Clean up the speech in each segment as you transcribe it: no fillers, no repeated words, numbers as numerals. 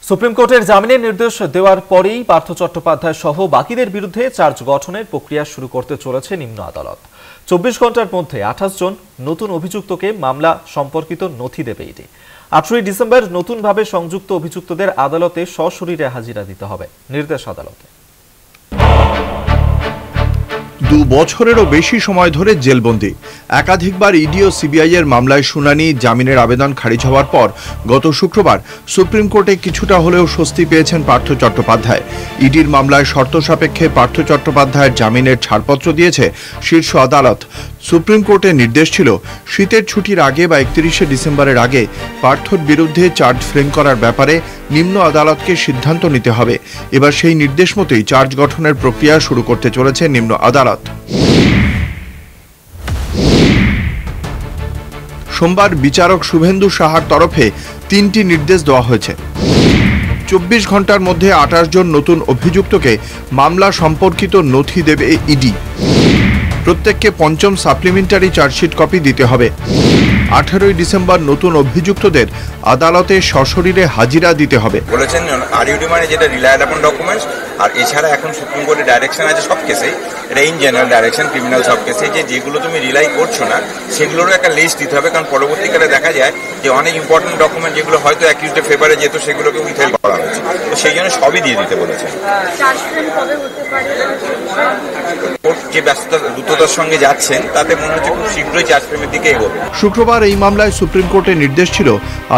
Supreme কোর্টের জামিনের নির্দেশ দেওয়ার পরেই পার্থ চট্টোপাধ্যায় সহ বাকিদের বিরুদ্ধে চার্জ গঠনের প্রক্রিয়া শুরু করতে চলেছে নিম্ন আদালত। 24 ঘন্টার মধ্যে 28 জন নতুন অভিযুক্তকে মামলা সম্পর্কিত নথি দেবে ইডি। 18 ডিসেম্বর নতুনভাবে সংযুক্ত অভিযুক্তদের আদালতে সশরীরে হাজিরা দিতে হবে নির্দেশ আদালতে। 2 বছরেরও বেশি সময় ধরে জেলবন্দি, একাধিকবার ইডি ও সিবিআই এর মামলায় শুনানি, জামিনের আবেদন খারিজ হওয়ার পর গত শুক্রবার সুপ্রিম কোর্টে কিছুটা হলেও স্বস্তি পেয়েছেন পার্থ চট্টোপাধ্যায়। ইডির মামলায় শর্ত সাপেক্ষে পার্থ চট্টোপাধ্যায়ের জামিনের ছাড়পত্র দিয়েছে শীর্ষ আদালত। সুপ্রিম কোর্টের নির্দেশ ছিল শীতের ছুটির আগে বা 31শে ডিসেম্বরের আগে পার্থর বিরুদ্ধে চার্জ ফ্রেম করার ব্যাপারে নিম্ন আদালতকে সিদ্ধান্ত নিতে হবে। এবার সেই নির্দেশ মতোই চার্জ গঠনের প্রক্রিয়া শুরু করতে চলেছে নিম্ন আদালত। সোমবার বিচারক শুভেন্দু সাহার তরফে 3টি নির্দেশ দেওয়া হয়েছে। 24 ঘন্টার মধ্যে 28 জন নতুন অভিযুক্তকে মামলা সম্পর্কিত নথি দেবে ইডি। প্রত্যেককে 5ম সাপ্লিমেন্টারি চার্জশিট কপি দিতে হবে। 18 ডিসেম্বর নতুন অভিযুক্তদের আদালতে সশরীরে হাজিরা দিতে হবে বলেছেন। আরইউডি মানে যেটা রিলায়েবল ডকুমেন্টস, আর এছাড়া এখন সুপ্রিম কোর্টের ডাইরেকশন আছে সব কেসে, এটা ইন জেনারেল ডাইরেকশন ক্রিমিনাল সব কেসে, যেগুলো তুমি রিলাই করছো না সেগুলোরও একটা লিস্ট দিতে হবে। কারণ পরবর্তীকালে দেখা যায় যে অনেক ইম্পর্টেন্ট ডকুমেন্ট যেগুলো হয়তো অ্যাকিউজের ফেভারে যেত সেগুলোকে উইথহেল করা হয়েছে, তো সেই জন্য সবই দিয়ে দিতে বলেছে। কোর্ট যে ব্যস্ততা দ্রুততার সঙ্গে যাচ্ছেন তাতে মনে হচ্ছে খুব শীঘ্রই চার্জ ফ্রেমের দিকে এগোবে। শুক্রবার এই মামলায় সুপ্রিম কোর্টের নির্দেশ ছিল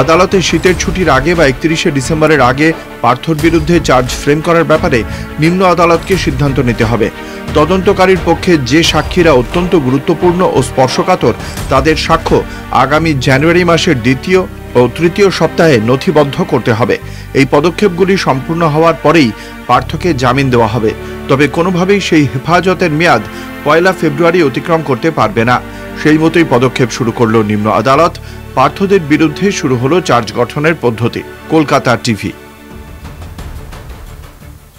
আদালতে শীতের ছুটির আগে বা 31শে ডিসেম্বরের আগে পার্থর বিরুদ্ধে চার্জ ফ্রেম করার ব্যাপারে নিম্ন আদালতকে সিদ্ধান্ত নিতে হবে। তদন্তকারীর পক্ষে যে সাক্ষীরা অত্যন্ত গুরুত্বপূর্ণ ও স্পর্শকাতর তাদের সাক্ষ্য আগামী জানুয়ারি মাসের 2য় ও 3য় সপ্তাহে নথিবদ্ধ করতে হবে। এই পদক্ষেপগুলি সম্পূর্ণ হওয়ার পরেই পার্থকে জামিন দেওয়া হবে। তবে কোনোভাবেই সেই হেফাজতের মেয়াদ 1 ফেব্রুয়ারি অতিক্রম করতে পারবে না। সেই মতোই পদক্ষেপ শুরু করল নিম্ন আদালত। পার্থদের বিরুদ্ধে শুরু হলো চার্জ গঠনের পদ্ধতি। কলকাতা টিভি।